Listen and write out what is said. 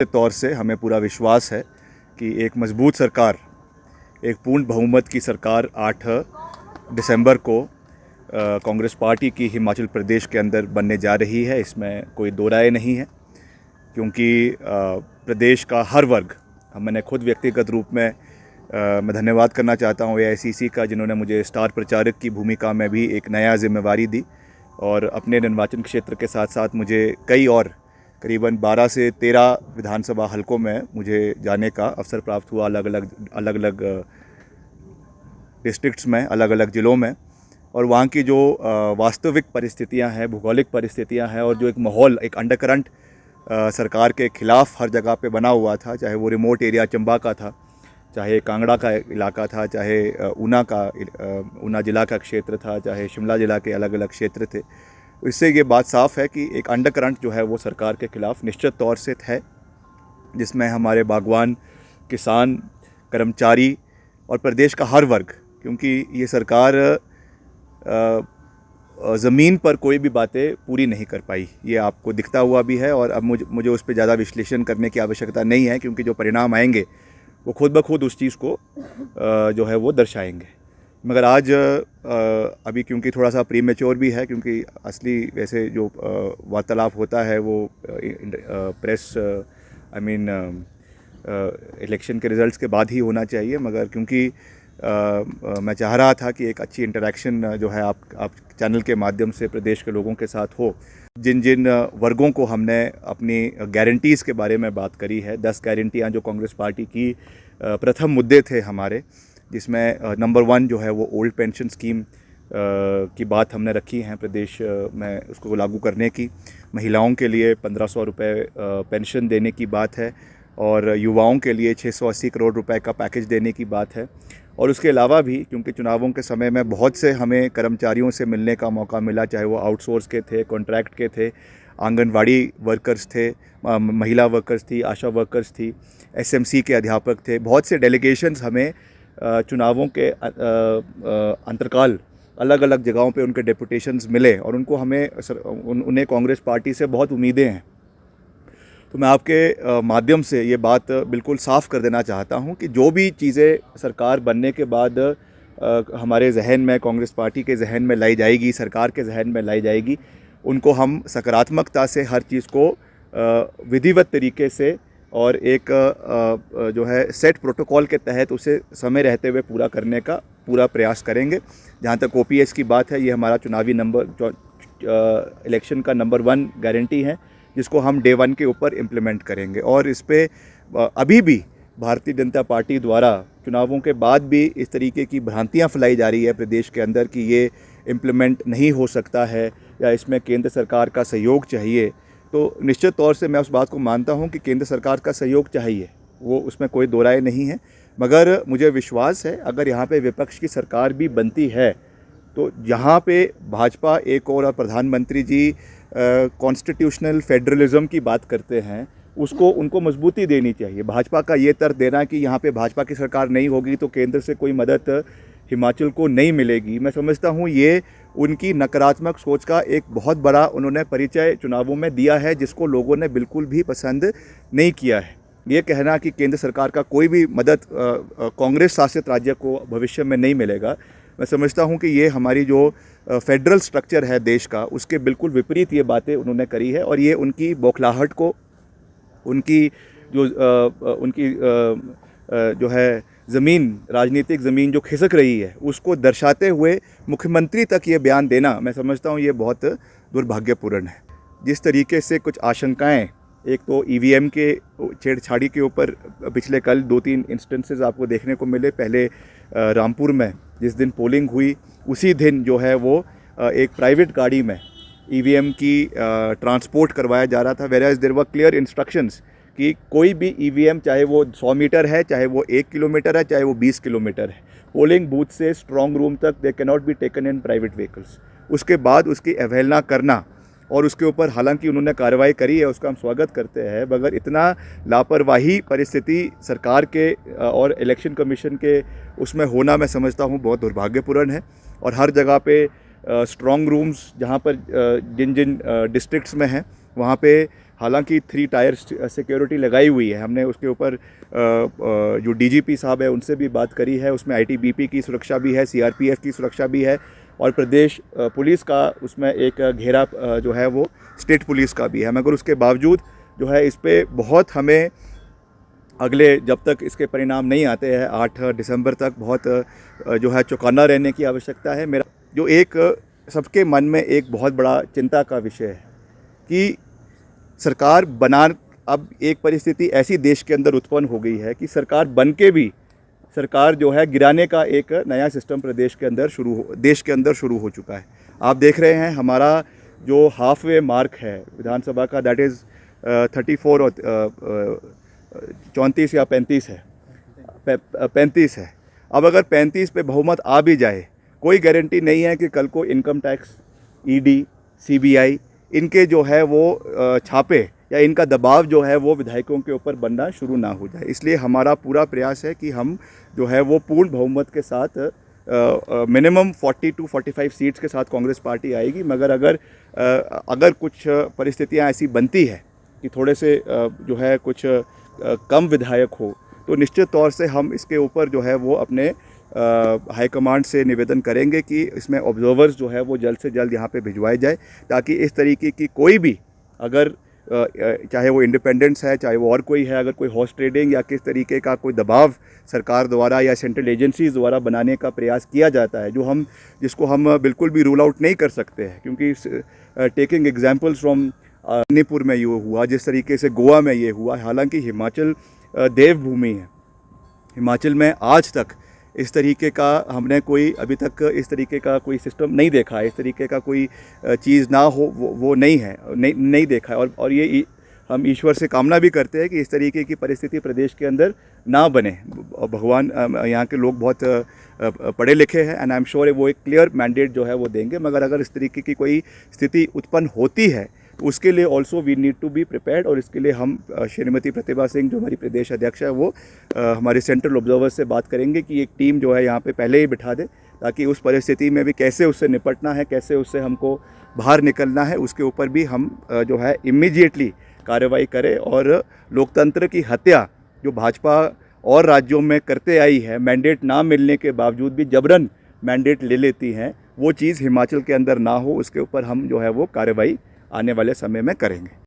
के तौर से हमें पूरा विश्वास है कि एक मजबूत सरकार, एक पूर्ण बहुमत की सरकार 8 दिसंबर को कांग्रेस पार्टी की हिमाचल प्रदेश के अंदर बनने जा रही है। इसमें कोई दो राय नहीं है, क्योंकि प्रदेश का हर वर्ग, मैंने खुद व्यक्तिगत रूप में मैं धन्यवाद करना चाहता हूँ AICC का, जिन्होंने मुझे स्टार प्रचारक की भूमिका में भी एक नया जिम्मेवारी दी और अपने निर्वाचन क्षेत्र के साथ साथ मुझे कई और करीबन 12 से 13 विधानसभा हलकों में मुझे जाने का अवसर प्राप्त हुआ, अलग अलग डिस्ट्रिक्ट्स में, अलग अलग ज़िलों में। और वहाँ की जो वास्तविक परिस्थितियाँ हैं, भौगोलिक परिस्थितियाँ हैं, और जो एक माहौल, एक अंडरकरंट सरकार के ख़िलाफ़ हर जगह पे बना हुआ था, चाहे वो रिमोट एरिया चंबा का था, चाहे कांगड़ा का इलाका था, चाहे ऊना ज़िला का क्षेत्र था, चाहे शिमला ज़िला के अलग अलग क्षेत्र थे। इससे ये बात साफ़ है कि एक अंडरकरंट जो है वो सरकार के ख़िलाफ़ निश्चित तौर से है, जिसमें हमारे बागवान, किसान, कर्मचारी और प्रदेश का हर वर्ग, क्योंकि ये सरकार ज़मीन पर कोई भी बातें पूरी नहीं कर पाई, ये आपको दिखता हुआ भी है। और अब मुझे उस पर ज़्यादा विश्लेषण करने की आवश्यकता नहीं है, क्योंकि जो परिणाम आएंगे वो खुद ब खुद उस चीज़ को जो है वो दर्शाएंगे। मगर आज अभी क्योंकि थोड़ा सा प्रीमेच्योर भी है, क्योंकि असली वैसे जो वार्तालाप होता है वो प्रेस इलेक्शन के रिज़ल्ट्स के बाद ही होना चाहिए, मगर क्योंकि मैं चाह रहा था कि एक अच्छी इंटरेक्शन जो है आप चैनल के माध्यम से प्रदेश के लोगों के साथ हो। जिन जिन वर्गों को हमने अपनी गारंटीज़ के बारे में बात करी है, 10 गारंटियाँ जो कांग्रेस पार्टी की प्रथम मुद्दे थे हमारे, जिसमें नंबर 1 जो है वो ओल्ड पेंशन स्कीम की बात हमने रखी है प्रदेश में उसको लागू करने की। महिलाओं के लिए 1500 रुपये पेंशन देने की बात है, और युवाओं के लिए 680 करोड़ रुपए का पैकेज देने की बात है। और उसके अलावा भी, क्योंकि चुनावों के समय में बहुत से हमें कर्मचारियों से मिलने का मौका मिला, चाहे वो आउटसोर्स के थे, कॉन्ट्रैक्ट के थे, आंगनवाड़ी वर्कर्स थे, महिला वर्कर्स थी, आशा वर्कर्स थी, SMC के अध्यापक थे, बहुत से डेलीगेशंस हमें चुनावों के अंतरकाल अलग अलग जगहों पे उनके डेपुटेशंस मिले, और उन्हें कांग्रेस पार्टी से बहुत उम्मीदें हैं। तो मैं आपके माध्यम से ये बात बिल्कुल साफ़ कर देना चाहता हूँ कि जो भी चीज़ें सरकार बनने के बाद हमारे जहन में, कांग्रेस पार्टी के जहन में लाई जाएगी, सरकार के जहन में लाई जाएगी, उनको हम सकारात्मकता से हर चीज़ को विधिवत तरीके से और एक जो है सेट प्रोटोकॉल के तहत उसे समय रहते हुए पूरा करने का पूरा प्रयास करेंगे। जहाँ तक OPS की बात है, ये हमारा चुनावी इलेक्शन का नंबर 1 गारंटी है, जिसको हम डे 1 के ऊपर इम्प्लीमेंट करेंगे। और इस पे अभी भी भारतीय जनता पार्टी द्वारा चुनावों के बाद भी इस तरीके की भ्रांतियां फैलाई जा रही है प्रदेश के अंदर कि ये इम्प्लीमेंट नहीं हो सकता है या इसमें केंद्र सरकार का सहयोग चाहिए। तो निश्चित तौर से मैं उस बात को मानता हूं कि केंद्र सरकार का सहयोग चाहिए, वो उसमें कोई दो राय नहीं है। मगर मुझे विश्वास है, अगर यहाँ पे विपक्ष की सरकार भी बनती है तो यहाँ पे भाजपा एक और प्रधानमंत्री जी कॉन्स्टिट्यूशनल फेडरलिज्म की बात करते हैं, उनको मजबूती देनी चाहिए। भाजपा का ये तर्क देना कि यहाँ पे भाजपा की सरकार नहीं होगी तो केंद्र से कोई मदद हिमाचल को नहीं मिलेगी, मैं समझता हूँ ये उनकी नकारात्मक सोच का एक बहुत बड़ा उन्होंने परिचय चुनावों में दिया है, जिसको लोगों ने बिल्कुल भी पसंद नहीं किया है। ये कहना कि केंद्र सरकार का कोई भी मदद कांग्रेस शासित राज्य को भविष्य में नहीं मिलेगा, मैं समझता हूँ कि ये हमारी जो फेडरल स्ट्रक्चर है देश का, उसके बिल्कुल विपरीत ये बातें उन्होंने करी है। और ये उनकी बौखलाहट को, उनकी जो है ज़मीन, राजनीतिक ज़मीन जो खिसक रही है, उसको दर्शाते हुए मुख्यमंत्री तक ये बयान देना, मैं समझता हूँ ये बहुत दुर्भाग्यपूर्ण है। जिस तरीके से कुछ आशंकाएं, एक तो EVM के छेड़छाड़ी के ऊपर पिछले कल 2-3 इंस्टेंसेस आपको देखने को मिले। पहले रामपुर में जिस दिन पोलिंग हुई, उसी दिन जो है वो एक प्राइवेट गाड़ी में EVM की ट्रांसपोर्ट करवाया जा रहा था, whereas there were clear instructions कि कोई भी EVM, चाहे वो 100 मीटर है, चाहे वो 1 किलोमीटर है, चाहे वो 20 किलोमीटर है, पोलिंग बूथ से स्ट्रॉन्ग रूम तक they can not be taken in private vehicles. उसके बाद उसकी अवहेलना करना, और उसके ऊपर हालांकि उन्होंने कार्रवाई करी है, उसका हम स्वागत करते हैं, मगर इतना लापरवाही परिस्थिति सरकार के और इलेक्शन कमीशन के उसमें होना, मैं समझता हूँ बहुत दुर्भाग्यपूर्ण है। और हर जगह पे स्ट्रॉन्ग रूम्स, जहाँ पर जिन जिन डिस्ट्रिक्ट्स में हैं, वहाँ पे हालांकि 3 टायर सिक्योरिटी लगाई हुई है हमने, उसके ऊपर जो डीजीपी साहब है उनसे भी बात करी है, उसमें आईटीबीपी की सुरक्षा भी है, सीआरपीएफ की सुरक्षा भी है और प्रदेश पुलिस का उसमें एक घेरा जो है वो स्टेट पुलिस का भी है। मगर उसके बावजूद जो है इस पर बहुत हमें अगले जब तक इसके परिणाम नहीं आते हैं 8 दिसंबर तक बहुत जो है चौकन्ना रहने की आवश्यकता है। मेरा जो एक सबके मन में एक बहुत बड़ा चिंता का विषय है कि सरकार अब एक परिस्थिति ऐसी देश के अंदर उत्पन्न हो गई है कि सरकार बन के भी सरकार जो है गिराने का एक नया सिस्टम देश के अंदर शुरू हो चुका है। आप देख रहे हैं हमारा जो हाफ वे मार्क है विधानसभा का, दैट इज़ 34 और 34 या 35 है, 35 है। अब अगर 35 पे बहुमत आ भी जाए, कोई गारंटी नहीं है कि कल को इनकम टैक्स, ईडी, सीबीआई इनके जो है वो छापे या इनका दबाव जो है वो विधायकों के ऊपर बनना शुरू ना हो जाए। इसलिए हमारा पूरा प्रयास है कि हम जो है वो पूर्ण बहुमत के साथ मिनिमम 40 to 45 सीट्स के साथ कांग्रेस पार्टी आएगी। मगर अगर कुछ परिस्थितियां ऐसी बनती है कि थोड़े से जो है कुछ कम विधायक हो, तो निश्चित तौर से हम इसके ऊपर जो है वो अपने हाईकमांड से निवेदन करेंगे कि इसमें ऑब्जर्वर्स जो है वो जल्द से जल्द यहाँ पे भिजवाए जाए, ताकि इस तरीके की कोई भी अगर चाहे वो इंडिपेंडेंस है, चाहे वो और कोई है, अगर कोई हॉर्स ट्रेडिंग या किस तरीके का कोई दबाव सरकार द्वारा या सेंट्रल एजेंसीज द्वारा बनाने का प्रयास किया जाता है, जिसको हम बिल्कुल भी रूल आउट नहीं कर सकते हैं। क्योंकि टेकिंग एग्जांपल्स फ्रॉम मणिपुर में ये हुआ, जिस तरीके से गोवा में ये हुआ, हालांकि हिमाचल देवभूमि है, हिमाचल में आज तक इस तरीके का हमने कोई अभी तक इस तरीके का कोई सिस्टम नहीं देखा है, इस तरीके का कोई चीज़ ना हो वो नहीं है, नहीं देखा है। और ये हम ईश्वर से कामना भी करते हैं कि इस तरीके की परिस्थिति प्रदेश के अंदर ना बने। भगवान, यहाँ के लोग बहुत पढ़े लिखे हैं एंड आई एम श्योर वो एक क्लियर मैंडेट जो है वो देंगे। मगर अगर इस तरीके की कोई स्थिति उत्पन्न होती है तो उसके लिए also we need to be prepared. और इसके लिए हम श्रीमती प्रतिभा सिंह जो हमारी प्रदेश अध्यक्ष है वो हमारे सेंट्रल ऑब्जर्वर से बात करेंगे कि एक टीम जो है यहाँ पे पहले ही बिठा दे, ताकि उस परिस्थिति में भी कैसे उससे निपटना है, कैसे उससे हमको बाहर निकलना है, उसके ऊपर भी हम जो है इमीडिएटली कार्रवाई करें। और लोकतंत्र की हत्या जो भाजपा और राज्यों में करते आई है, मैंडेट ना मिलने के बावजूद भी जबरन मैंडेट ले लेती हैं, वो चीज़ हिमाचल के अंदर ना हो, उसके ऊपर हम जो है वो कार्रवाई आने वाले समय में करेंगे।